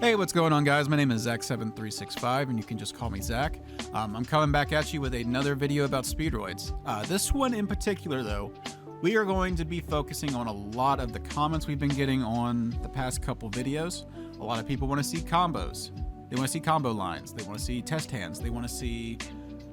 Hey, what's going on, guys? My name is Zach7365, and you can just call me Zach. I'm coming back at you with another video about Speedroids. This one in particular, though, we are going to be focusing on a lot of the comments we've been getting on the past couple videos. A lot of people want to see combos. They want to see combo lines. They want to see test hands. They want to see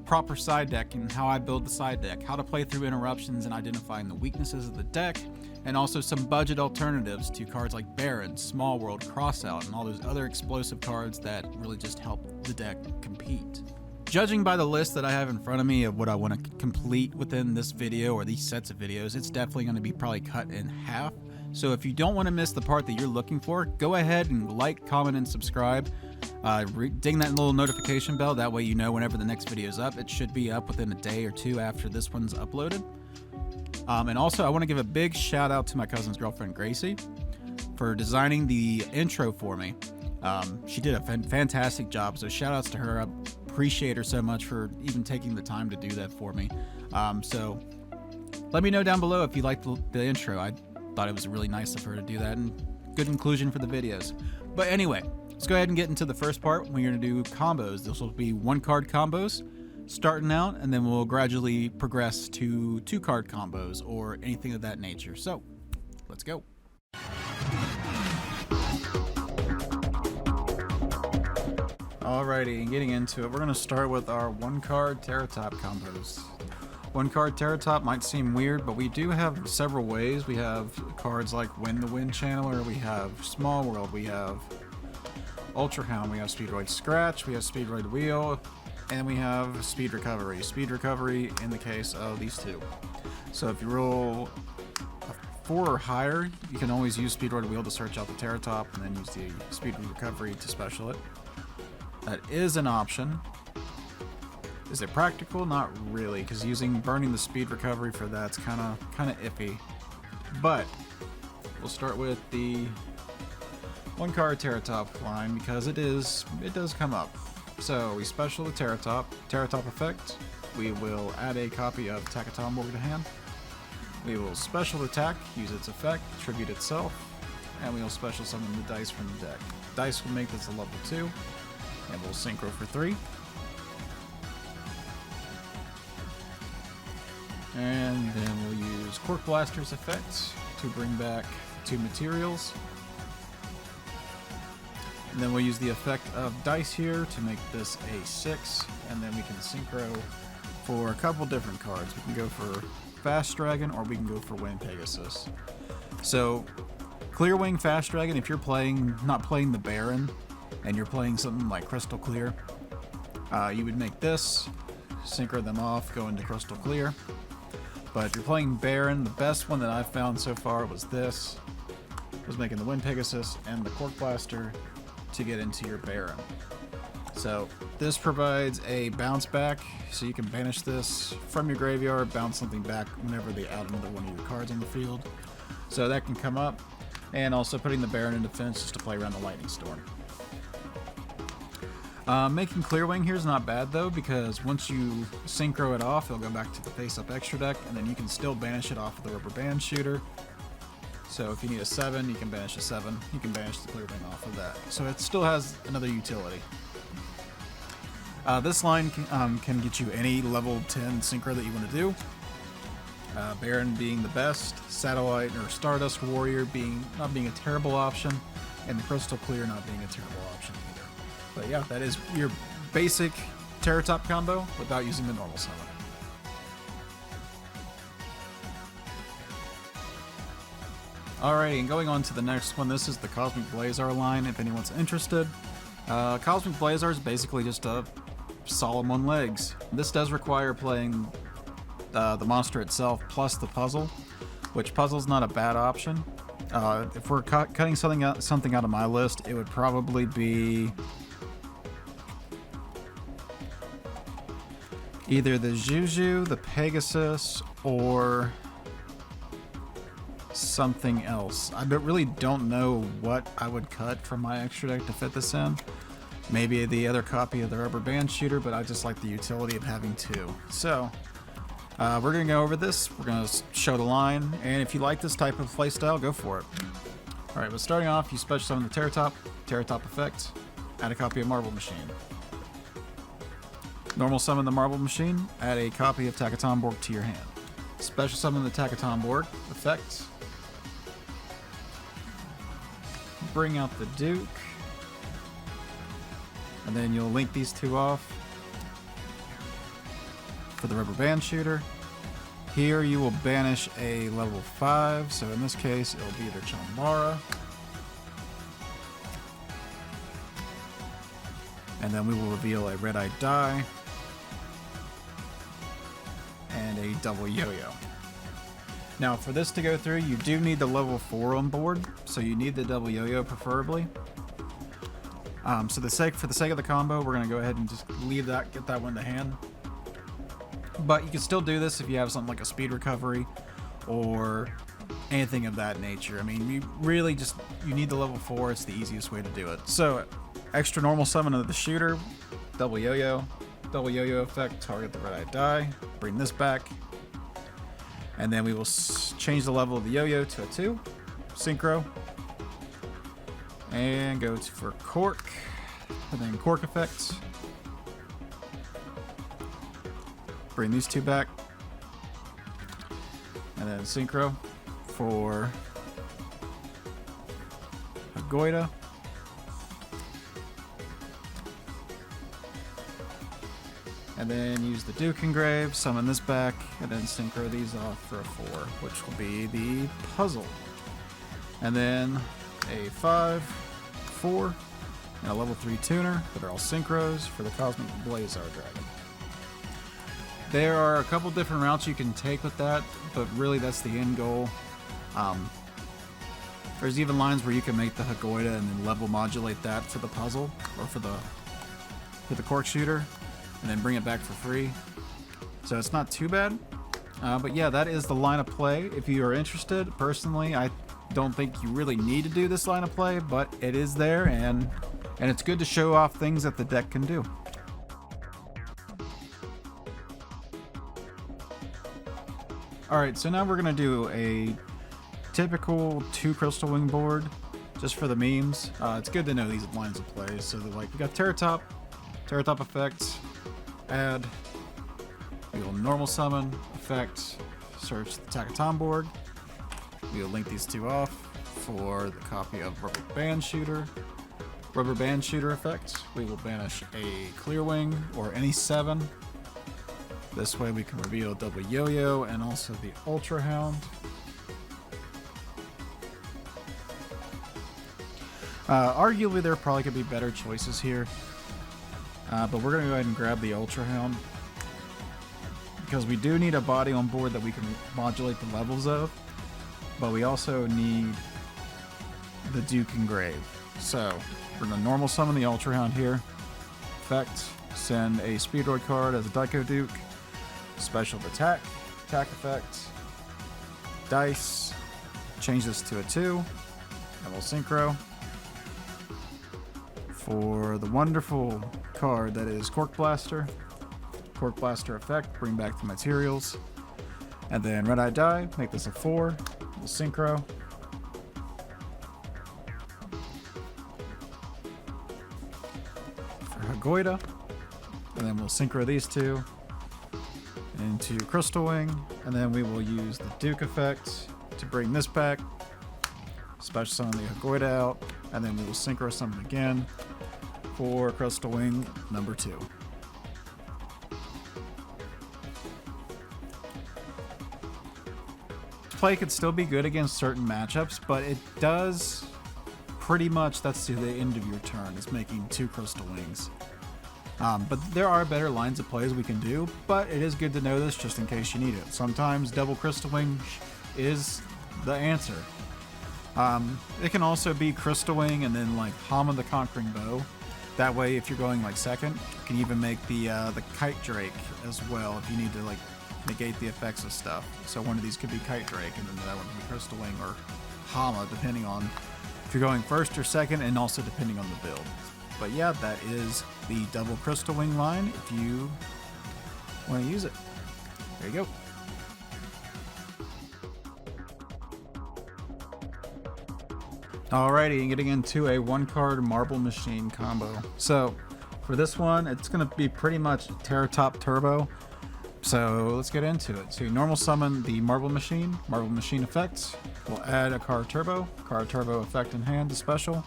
proper side deck and how I build the side deck, how to play through interruptions and identifying the weaknesses of the deck, and also some budget alternatives to cards like Baron, Small World, Crossout, and all those other explosive cards that really just help the deck compete. Judging by the list that I have in front of me of what I want to complete within this video or these sets of videos, it's definitely going to be probably cut in half. So if you don't want to miss the part that you're looking for, go ahead and like, comment, and subscribe. Ding that little notification bell, that way you know whenever the next video is up. It should be up within a day or two after this one's uploaded. And also, I want to give a big shout out to my cousin's girlfriend, Gracie, for designing the intro for me. She did a fantastic job, so shout outs to her. I appreciate her so much for even taking the time to do that for me. So let me know down below if you liked the intro. I thought it was really nice of her to do that, and good inclusion for the videos. But anyway, let's go ahead and get into the first part. We're going to do combos. This will be 1-card combos starting out, and then we'll gradually progress to 2-card combos or anything of that nature. So let's go. Alrighty, and getting into it, we're going to start with our 1-card Terratop combos. 1-card Terratop might seem weird, but we do have several ways. We have cards like Win the Wind Channeler, we have Small World, we have Ultra Hound, we have Speedroid Scratch, we have Speedroid Wheel, and we have Speed Recovery. Speed Recovery in the case of these two. So if you roll a 4 or higher, you can always use Speedroid Wheel to search out the Terratop and then use the Speed Recovery to special it. That is an option. Is it practical? Not really, because burning the Speed Recovery for that's kind of iffy. But we'll start with the 1-card Terratop line because it does come up. So we special the Terratop effect. We will add a copy of Terratop to hand. We will special attack, use its effect, tribute itself, and we will special summon the dice from the deck. Dice will make this a level 2, and we'll synchro for 3. And then we'll use Cork Blaster's effect to bring back 2 materials. And then we'll use the effect of dice here to make this a 6, and then we can synchro for a couple different cards. We can go for Fast Dragon, or we can go for Wind Pegasus. So, Clear Wing Fast Dragon, if you're not playing the Baron, and you're playing something like Crystal Clear, you would make this, synchro them off, go into Crystal Clear. But if you're playing Baron, the best one that I've found so far was this. Was making the Wind Pegasus and the Cork Blaster to get into your Baron. So this provides a bounce back, so you can banish this from your graveyard, bounce something back whenever they add another one of your cards on the field. So that can come up, and also putting the Baron in defense just to play around the Lightning Storm. Making Clear Wing here is not bad though, because once you synchro it off, it'll go back to the face-up extra deck, and then you can still banish it off of the Rubber Band Shooter. So if you need a 7, you can banish a 7. You can banish the Clear Wing off of that. So it still has another utility. This line can get you any level 10 synchro that you want to do. Baron being the best, Satellite or Stardust Warrior not being a terrible option, and the Crystal Clear not being a terrible option either. But yeah, that is your basic Terratop combo without using the normal summon. Alrighty, and going on to the next one, this is the Cosmic Blazar line, if anyone's interested. Cosmic Blazar is basically just a Solemn on legs. This does require playing the monster itself plus the puzzle, which puzzle's not a bad option. If we're cutting something out of my list, it would probably be either the Juju, the Pegasus, or something else. I really don't know what I would cut from my extra deck to fit this in. Maybe the other copy of the Rubber Band Shooter, but I just like the utility of having 2. So we're going to go over this. We're going to show the line, and if you like this type of playstyle, go for it. Alright, but starting off, you special summon the Terratop effect, add a copy of Marble Machine. Normal summon the Marble Machine, add a copy of Takatomborg to your hand. Special summon the Takatomborg effect, bring out the Duke, and then you'll link these two off for the Rubber Band Shooter. Here you will banish a level 5, so in this case it'll be either Chambara, and then we will reveal a Red-Eyed Die and a double Yo-Yo. Now for this to go through, you do need the level 4 on board, so you need the double Yo-Yo preferably. So for the sake of the combo, we're going to go ahead and just leave that, get that one to hand. But you can still do this if you have something like a speed recovery or anything of that nature. I mean, you really just, you need the level 4. It's the easiest way to do it. So extra normal summon of the shooter, double Yo-Yo effect, target the Red-Eyed Die, bring this back, and then we will change the level of the Yo-Yo to a 2, synchro, and go for Cork, and then Cork effect. Bring these two back, and then synchro for Hagoida, and then use the Duke Engrave, summon this back, and then synchro these off for a 4, which will be the puzzle, and then a 5, 4, and a level 3 tuner that are all synchros for the Cosmic Blazar Dragon. There are a couple different routes you can take with that, but really that's the end goal. There's even lines where you can make the Hagoida and then level modulate that for the puzzle, or for the Cork Shooter, and then bring it back for free. So it's not too bad. But yeah, that is the line of play. If you are interested, personally, I don't think you really need to do this line of play, but it is there, and it's good to show off things that the deck can do. Alright, so now we're going to do a typical 2 Crystal Wing board, just for the memes. It's good to know these lines of play. So like, we got Terratop effect, add, we will normal summon, effect, search the Takatomborg. We will link these two off for the copy of Rubber Band Shooter effect. We will banish a Clear Wing or any 7. This way we can reveal double Yo-Yo and also the Ultra Hound. Arguably there probably could be better choices here, but we're going to go ahead and grab the Ultra Hound because we do need a body on board that we can modulate the levels of, but we also need the Duke Engrave. So we're going to normal summon the Ultra Hound here. Effect, send a Speedroid card as a Daiko Duke. Special attack effect, dice, change this to a 2, and we'll synchro for the wonderful card that is Cork Blaster effect, bring back the materials, and then Red-Eyed Die, make this a 4, we'll synchro for Hagoida, and then we'll synchro these two into Crystal Wing, and then we will use the Duke effect to bring this back, special summon the Hagoida out, and then we will synchro summon again for Crystal Wing number 2. This play could still be good against certain matchups, but it does pretty much, that's to the end of your turn, is making 2 Crystal Wings. But there are better lines of plays we can do, but it is good to know this just in case you need it. Sometimes double Crystal Wing is the answer. It can also be Crystal Wing and then like Hama the Conquering Bow. That way, if you're going like second, you can even make the Kite Drake as well if you need to like negate the effects of stuff. So one of these could be Kite Drake, and then that one could be Crystal Wing or Hama, depending on if you're going first or second, and also depending on the build. But yeah, that is the double Crystal Wing line if you want to use it. There you go. Alrighty, getting into a 1-card Marble Machine combo. So for this one, it's going to be pretty much Terratop Turbo. So let's get into it. So you normal summon the Marble Machine effect. We'll add a card Turbo effect in hand to special.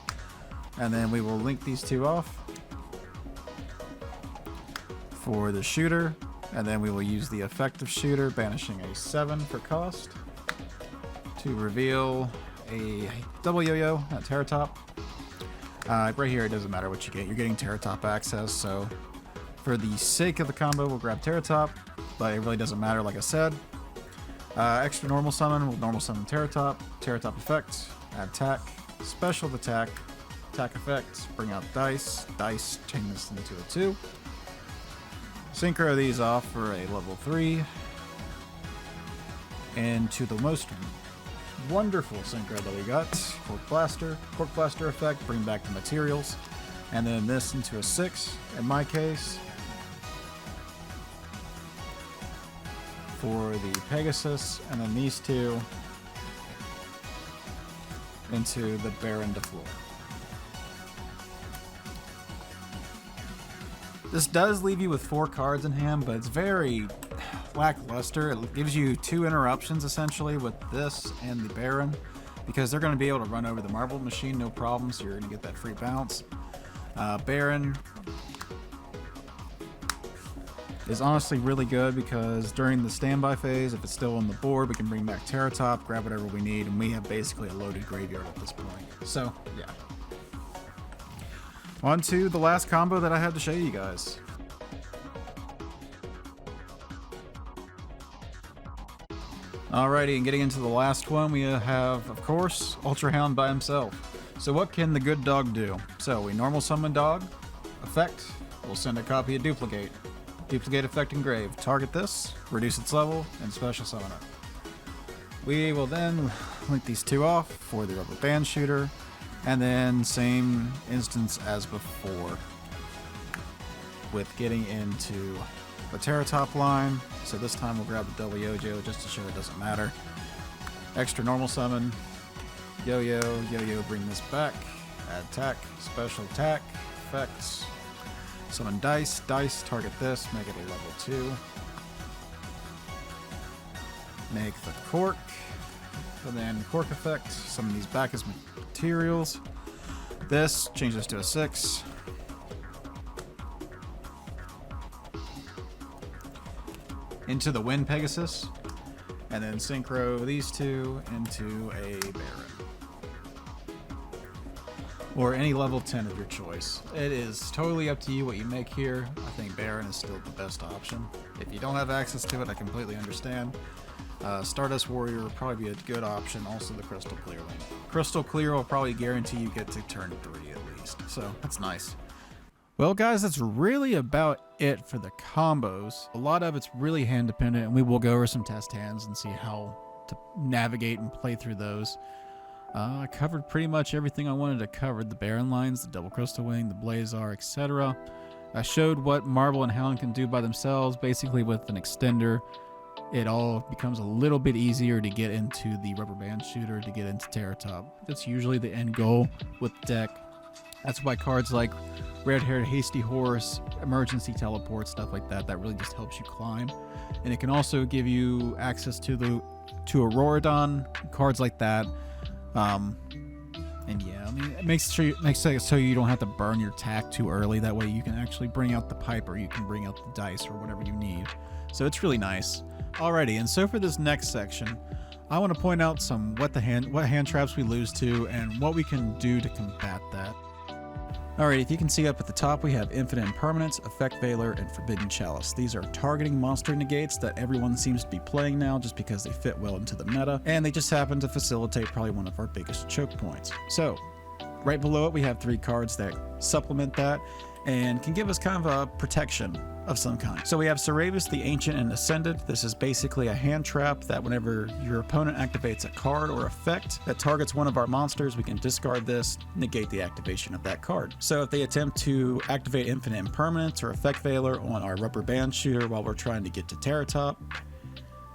And then we will link these two off for the shooter. And then we will use the effect of shooter, banishing a 7 for cost to reveal a double yo-yo at Terratop. Right here, it doesn't matter what you get. You're getting Terratop access, so for the sake of the combo, we'll grab Terratop, but it really doesn't matter, like I said. Extra normal summon, we'll normal summon Terratop effect, add attack, special attack effect, bring out dice, change this into a 2. Synchro these off for a level 3. And to the most wonderful synchro that we got, Cork Blaster effect, bring back the materials, and then this into a 6 in my case for the Pegasus, and then these two into the Baron de Fleur. This does leave you with 4 cards in hand, but it's very lackluster. It gives you 2 interruptions essentially with this and the Baron, because they're going to be able to run over the Marble Machine no problem, so you're going to get that free bounce. Baron is honestly really good because during the standby phase, if it's still on the board, we can bring back Terratop, grab whatever we need, and we have basically a loaded graveyard at this point. So yeah. On to the last combo that I had to show you guys. Alrighty, and getting into the last one, we have, of course, Ultra Hound by himself. So what can the good dog do? So we normal summon dog, effect, we'll send a copy of Duplicate. Duplicate effect engrave. Target this, reduce its level, and special summon it. We will then link these two off for the rubber band shooter, and then same instance as before with getting into the Terratop line. So this time we'll grab the double yo-yo just to show it doesn't matter. Extra normal summon, yo-yo, bring this back, add attack, special attack, effects, summon dice, target this, make it a level 2. Make the cork, and then cork effect, summon these back as materials. This, change this to a 6. Into the Wind Pegasus, and then synchro these two into a Baron. Or any level 10 of your choice. It is totally up to you what you make here. I think Baron is still the best option. If you don't have access to it, I completely understand. Stardust Warrior will probably be a good option. Also the Crystal Clear lane. Crystal Clear will probably guarantee you get to turn 3 at least. So that's nice. Well guys, that's really about it for the combos. A lot of it's really hand dependent, and we will go over some test hands and see how to navigate and play through those. I covered pretty much everything I wanted to cover. The Baron lines, the Double Crystal Wing, the Blazar, etc. I showed what Marble and Hound can do by themselves. Basically with an extender, it all becomes a little bit easier to get into the rubber band shooter, to get into Terratop. That's usually the end goal with the deck. That's why cards like Red-Haired Hasty Horse, Emergency Teleport, stuff like that, that really just helps you climb. And it can also give you access to Auroradon, cards like that. And yeah, I mean, it makes it so you don't have to burn your tack too early. That way you can actually bring out the pipe, or you can bring out the dice, or whatever you need. So it's really nice. Alrighty, and so for this next section, I want to point out what hand traps we lose to and what we can do to combat that. Alright, if you can see up at the top, we have Infinite Impermanence, Effect Veiler, and Forbidden Chalice. These are targeting monster negates that everyone seems to be playing now just because they fit well into the meta, and they just happen to facilitate probably one of our biggest choke points. So, right below it we have 3 cards that supplement that and can give us kind of a protection of some kind. So we have Saravis the Ancient and Ascended. This is basically a hand trap that whenever your opponent activates a card or effect that targets one of our monsters, we can discard this, negate the activation of that card. So if they attempt to activate Infinite Impermanence or Effect Veiler on our rubber band shooter while we're trying to get to Terratop,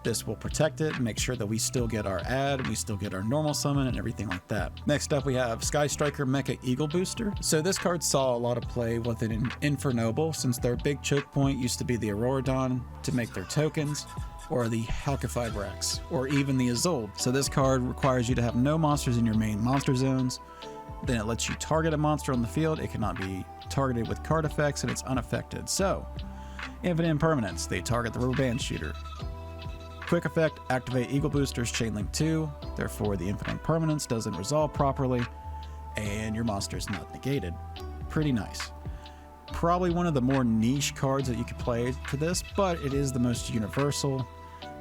This will protect it and make sure that we still get our add, we still get our normal summon and everything like that. Next up we have Sky Striker Mecha Eagle Booster. So this card saw a lot of play with an Infernoble, since their big choke point used to be the Auroradon to make their tokens, or the Halqified Rex, or even the Isolde. So this card requires you to have no monsters in your main monster zones. Then it lets you target a monster on the field. It cannot be targeted with card effects, and it's unaffected. So, Infinite Impermanence, they target the Rubber Band Shooter. Quick effect, activate Eagle Booster's Chainlink 2, therefore the Infinite Impermanence doesn't resolve properly, and your monster is not negated. Pretty nice. Probably one of the more niche cards that you could play for this, but it is the most universal.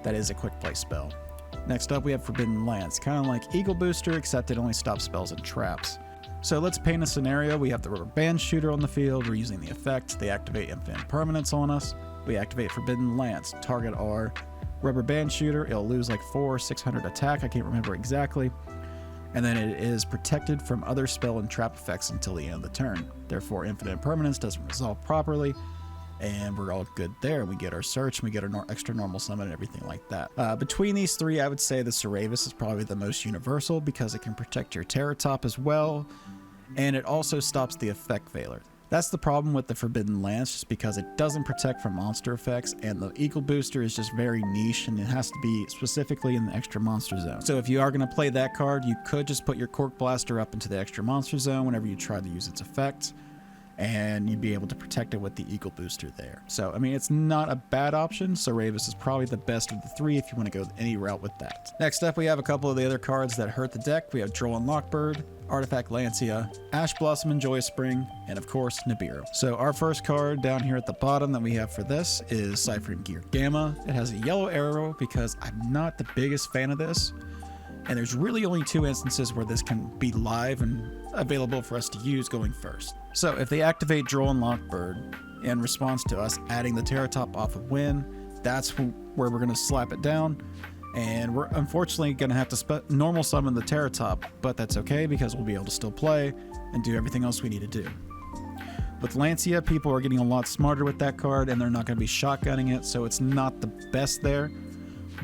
That is a quick play spell. Next up we have Forbidden Lance, kind of like Eagle Booster, except it only stops spells and traps. So let's paint a scenario. We have the Rubber Band Shooter on the field. We're using the effect. They activate Infinite Impermanence on us. We activate Forbidden Lance, target our Rubber Band Shooter. It'll lose like 400 or 600 attack, I can't remember exactly. And then it is protected from other spell and trap effects until the end of the turn. Therefore, Infinite Impermanence doesn't resolve properly, and we're all good there. We get our search, we get our extra normal summon and everything like that. Between these three, I would say the Ceravis is probably the most universal because it can protect your Terratop as well, and it also stops the effect Veiler. That's the problem with the Forbidden Lance, just because it doesn't protect from monster effects, and the Eagle Booster is just very niche, and it has to be specifically in the extra monster zone. So if you are going to play that card, you could just put your Cork Blaster up into the extra monster zone whenever you try to use its effect, and you'd be able to protect it with the Eagle Booster there. So, I mean, it's not a bad option. Ceravis is probably the best of the three if you want to go any route with that. Next up, we have a couple of the other cards that hurt the deck. We have Droll and Lockbird, Artifact Lancia, Ash Blossom and Joy Spring, and of course, Nibiru. So our first card down here at the bottom that we have for this is Ciphering Gear Gamma. It has a yellow arrow because I'm not the biggest fan of this. And there's really only 2 instances where this can be live and available for us to use going first. So if they activate Droll and Lockbird in response to us adding the Terratop off of Win, that's where we're going to slap it down. And we're unfortunately going to have to normal summon the Terratop, but that's okay because we'll be able to still play and do everything else we need to do. With Lancia, people are getting a lot smarter with that card, and they're not going to be shotgunning it, so it's not the best there.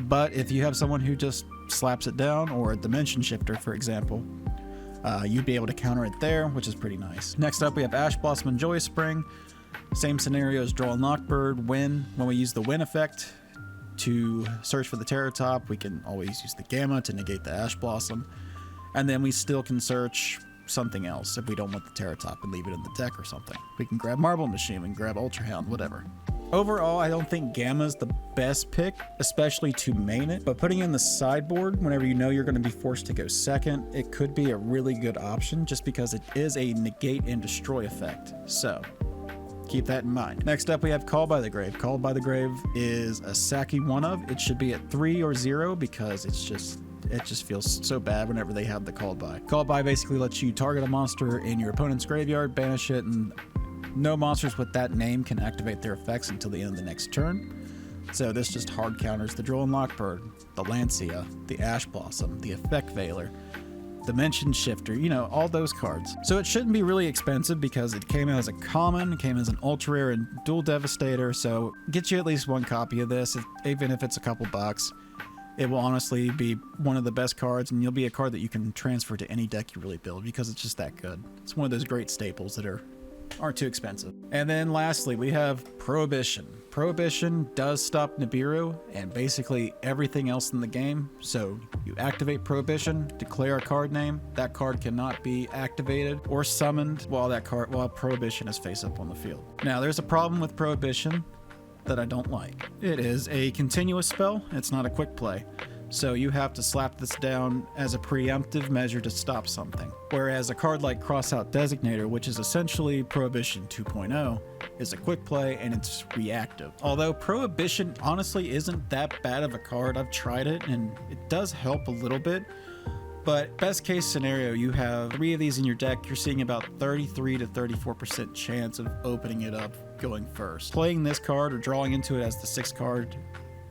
But if you have someone who just slaps it down, or a Dimension Shifter, for example, you'd be able to counter it there, which is pretty nice. Next up, we have Ash Blossom and Joy Spring. Same scenario as Droll and Lockbird. When we use the Win effect to search for the Terratop, we can always use the Gamma to negate the Ash Blossom, and then we still can search something else if we don't want the Terratop and leave it in the deck or something. We can grab Marble Machine, we can grab Ultra Hound, whatever. Overall, I don't think Gamma's the best pick, especially to main it, but putting in the sideboard whenever you know you're going to be forced to go second, it could be a really good option just because it is a negate and destroy effect. So keep that in mind. Next up, we have Called by the Grave. Called by the Grave is a Saki one-of. It should be at 3 or 0 because it just feels so bad whenever they have the Called by. Called by basically lets you target a monster in your opponent's graveyard, banish it, and no monsters with that name can activate their effects until the end of the next turn. So this just hard counters the Droll and Lockbird, the Lancia, the Ash Blossom, the Effect Veiler, Dimension Shifter, you know, all those cards. So it shouldn't be really expensive because it came out as a common, it came as an ultra rare and dual devastator, so get you at least one copy of this, even if it's a couple bucks. It will honestly be one of the best cards, and you'll be a card that you can transfer to any deck you really build because it's just that good. It's one of those great staples that aren't too expensive. And then lastly, we have Prohibition. Prohibition does stop Nibiru and basically everything else in the game. So you activate Prohibition, declare a card name. That card cannot be activated or summoned while Prohibition is face up on the field. Now, there's a problem with Prohibition that I don't like. It is a continuous spell. It's not a quick play. So you have to slap this down as a preemptive measure to stop something. Whereas a card like Crossout Designator, which is essentially Prohibition 2.0, is a quick play and it's reactive. Although Prohibition honestly isn't that bad of a card. I've tried it and it does help a little bit. But best case scenario, you have 3 of these in your deck, you're seeing about 33 to 34% chance of opening it up going first. Playing this card or drawing into it as the 6th card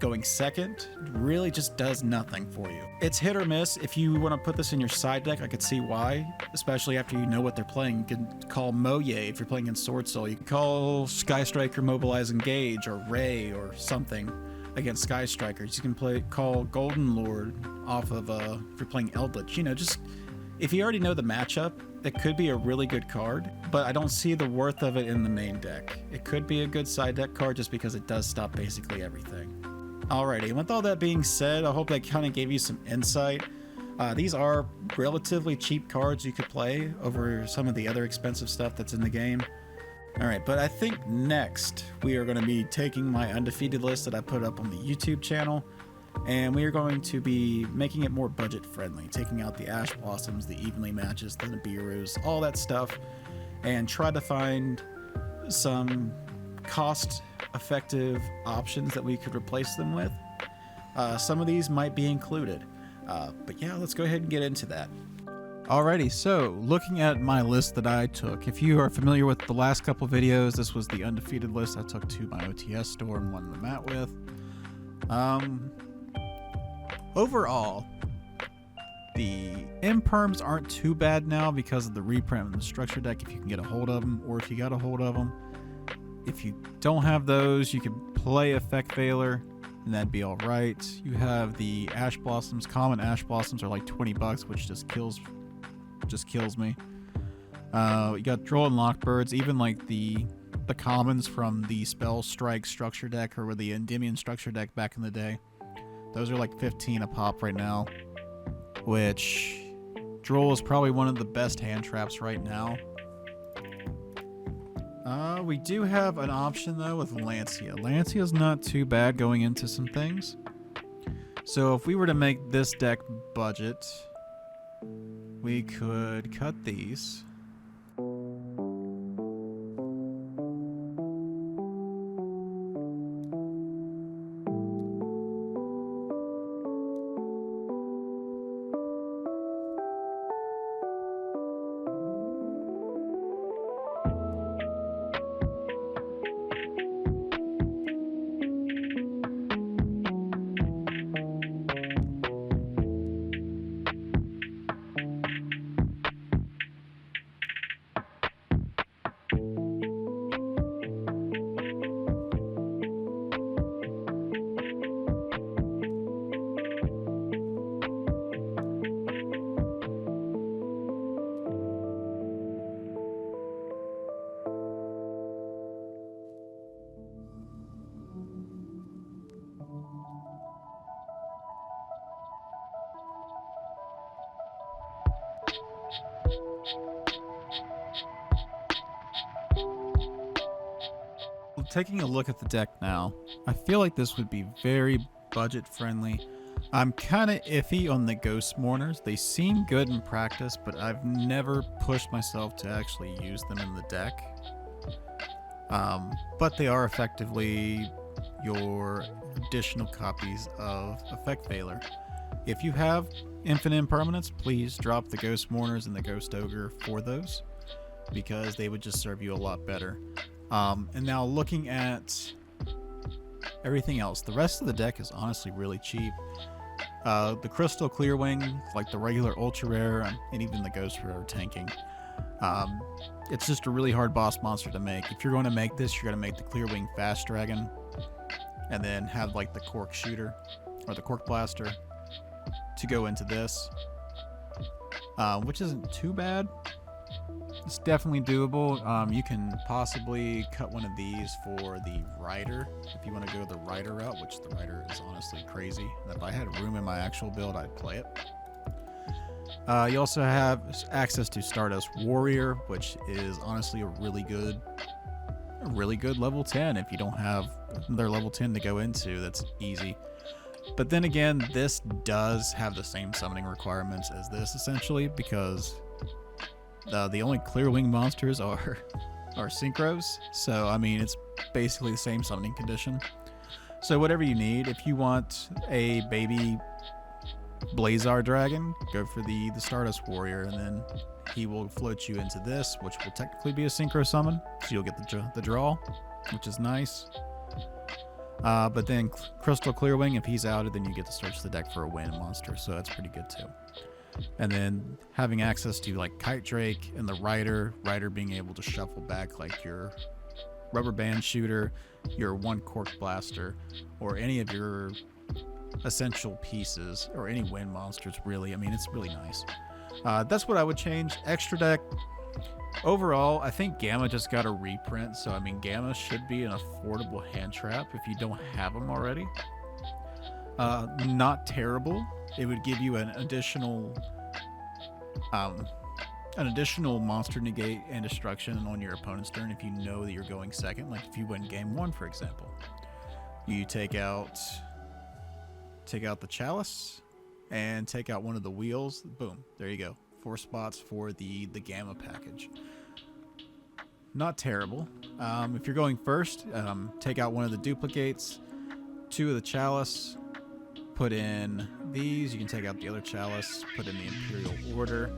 going second really just does nothing for you. It's hit or miss. If you want to put this in your side deck, I could see why, especially after you know what they're playing. You can call Moye if you're playing in Sword Soul. You can call Sky Striker Mobilize Engage or Ray or something. against Sky Strikers. You can call Golden Lord off of if you're playing Eldritch. You know, just if you already know the matchup, it could be a really good card, but I don't see the worth of it in the main deck. It could be a good side deck card just because it does stop basically everything. Alrighty, with all that being said, I hope that kind of gave you some insight. These are relatively cheap cards you could play over some of the other expensive stuff that's in the game. Alright, but I think next we are going to be taking my undefeated list that I put up on the YouTube channel, and we are going to be making it more budget friendly, taking out the Ash Blossoms, the Evenly Matches, the Nibiru's, all that stuff, and try to find some cost effective options that we could replace them with. Some of these might be included. But yeah, let's go ahead and get into that. Alrighty, so looking at my list that I took, if you are familiar with the last couple videos, this was the undefeated list I took to my OTS store and won the mat with. Overall, the imperms aren't too bad now because of the reprint and the structure deck if you can get a hold of them, or if you got a hold of them. If you don't have those, you can play Effect Veiler, and that'd be alright. You have the Ash Blossoms. Common Ash Blossoms are like $20, which just kills me. You got Droll and Lockbirds, even like the commons from the Spell Strike structure deck or the Endymion structure deck back in the day. Those are like 15 a pop right now, which Droll is probably one of the best hand traps right now. We do have an option though with Lancia. Lancia's not too bad going into some things. So if we were to make this deck budget, we could cut these. Taking a look at the deck now, I feel like this would be very budget friendly. I'm kind of iffy on the Ghost Mourners. They seem good in practice, but I've never pushed myself to actually use them in the deck. But they are effectively your additional copies of Effect Veiler. If you have infinite impermanence, please drop the Ghost Mourners and the Ghost Ogre for those, because they would just serve you a lot better. And now looking at everything else, the rest of the deck is honestly really cheap. The Crystal Clearwing, like the regular Ultra Rare, and even the Ghost Rare are tanking. It's just a really hard boss monster to make. If you're going to make this, you're going to make the Clearwing Fast Dragon, and then have like the Cork Shooter, or the Cork Blaster, to go into this, which isn't too bad. It's definitely doable. You can possibly cut one of these for the Rider, if you want to go the Rider route, which the Rider is honestly crazy. If I had room in my actual build, I'd play it. You also have access to Stardust Warrior, which is honestly a really good level 10. If you don't have another level 10 to go into, that's easy. But then again, this does have the same summoning requirements as this, essentially, because the only Clearwing monsters are synchros. So, I mean, it's basically the same summoning condition. So whatever you need, if you want a baby Blazar dragon, go for the Stardust Warrior, and then he will float you into this, which will technically be a synchro summon, so you'll get the draw, which is nice. But then Crystal Clearwing, if he's outed, then you get to search the deck for a win monster, so that's pretty good too. And then having access to like Kite Drake and the Rider being able to shuffle back like your rubber band shooter, your one cork blaster, or any of your essential pieces, or any wind monsters really. I mean, it's really nice. That's what I would change. Extra deck, overall, I think Gamma just got a reprint, so I mean, Gamma should be an affordable hand trap if you don't have them already. Not terrible. It would give you an additional monster negate and destruction on your opponent's turn if you know that you're going second. Like if you win game 1, for example, you take out the chalice and take out one of the wheels. Boom, there you go. 4 spots for the Gamma package. Not terrible. If you're going first, take out one of the duplicates, 2 of the chalice, put in these. You can take out the other chalice, put in the Imperial Order.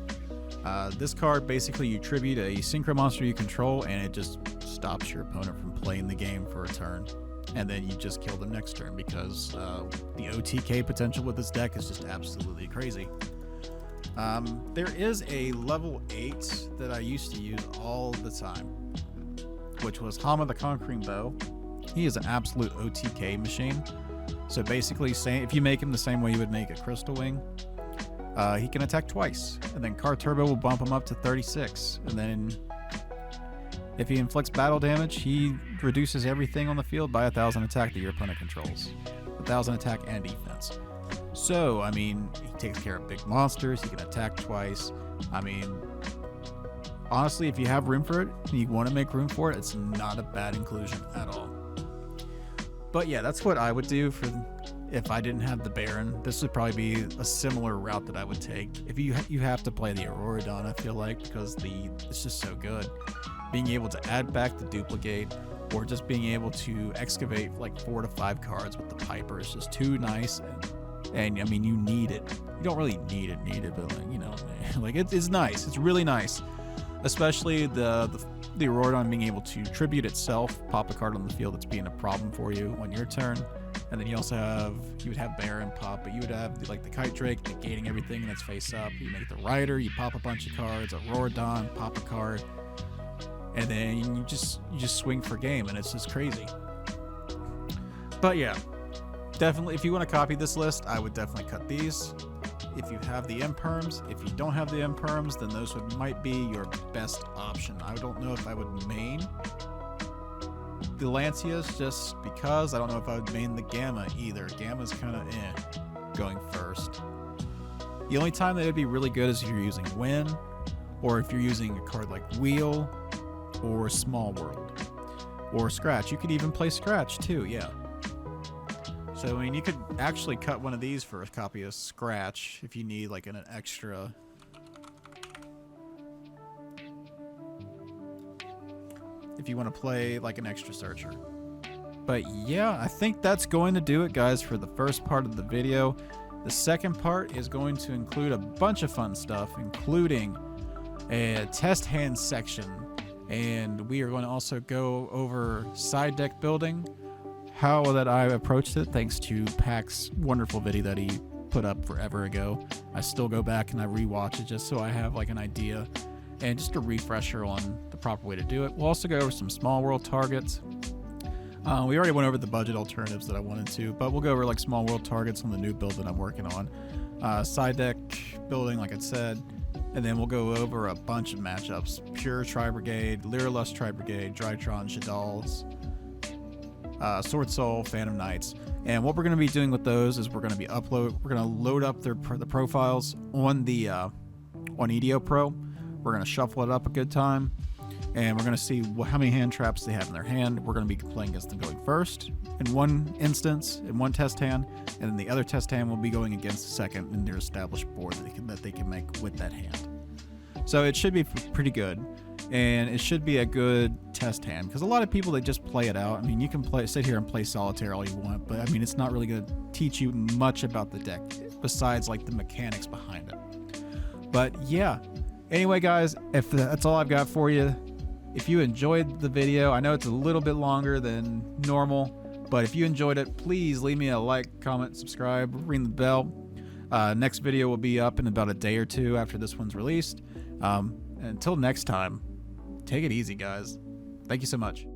This card, basically you tribute a synchro monster you control, and it just stops your opponent from playing the game for a turn. And then you just kill them next turn, because the OTK potential with this deck is just absolutely crazy. There is a level 8 that I used to use all the time, which was Hama the Conquering Bow. He is an absolute OTK machine. So basically, if you make him the same way you would make a Crystal Wing, he can attack twice, and then Card Turbo will bump him up to 36, and then if he inflicts battle damage, he reduces everything on the field by 1,000 attack that your opponent controls. 1,000 attack and defense. So, I mean, he takes care of big monsters, he can attack twice. I mean, honestly, if you have room for it, and you want to make room for it, it's not a bad inclusion at all. But yeah, that's what I would do if I didn't have the Baron. This would probably be a similar route that I would take. If you have to play the Auroradon, I feel like, because it's just so good. Being able to add back the duplicate, or just being able to excavate like 4 to 5 cards with the Piper is just too nice. And I mean, you need it. You don't really need it, but like, you know, like it's nice. It's really nice, especially the Auroradon being able to tribute itself, pop a card on the field that's being a problem for you on your turn. And then you would have Baron pop, but you would have the Kite Drake negating everything in its face up. You make the Rider, you pop a bunch of cards, Auroradon, pop a card, and then you just swing for game, and it's just crazy. But yeah, definitely, if you want to copy this list, I would definitely cut these. If you have the Imperms, if you don't have the Imperms, then those might be your best option. I don't know if I would main the Lancias, just because I don't know if I would main the Gamma either. Gamma's kind of going first. The only time that would be really good is if you're using Win, or if you're using a card like Wheel, or Small World, or Scratch. You could even play Scratch too, yeah. So I mean, you could actually cut one of these for a copy of Scratch if you need like an extra. If you want to play like an extra searcher. But yeah, I think that's going to do it, guys, for the first part of the video. The second part is going to include a bunch of fun stuff, including a test hand section, and we are going to also go over side deck building, how that I approached it, thanks to Pac's wonderful video that he put up forever ago. I still go back and I rewatch it just so I have like an idea and just a refresher on the proper way to do it. We'll also go over some small world targets. We already went over the budget alternatives that I wanted to, but we'll go over like small world targets on the new build that I'm working on. Side deck building, like I said, and then we'll go over a bunch of matchups. Pure Tri-Brigade, Lyralust Tri-Brigade, Drytron, Shadal's, Sword Soul, Phantom Knights. And what we're going to be doing with those is we're going to load up the profiles on the on EDO Pro. We're going to shuffle it up a good time, and we're going to see how many hand traps they have in their hand. We're going to be playing against them going first in one instance, in one test hand, and then the other test hand will be going against the second in their established board that they can make with that hand. So it should be pretty good, and it should be a good test hand, because a lot of people, they just play it out. I mean, you can sit here and play solitaire all you want, but I mean, it's not really going to teach you much about the deck besides like the mechanics behind it. But yeah, anyway, guys, if that's all I've got for you. If you enjoyed the video, I know it's a little bit longer than normal, but if you enjoyed it, please leave me a like, comment, subscribe, ring the bell. Next video will be up in about a day or two after this one's released. Until next time, take it easy, guys. Thank you so much.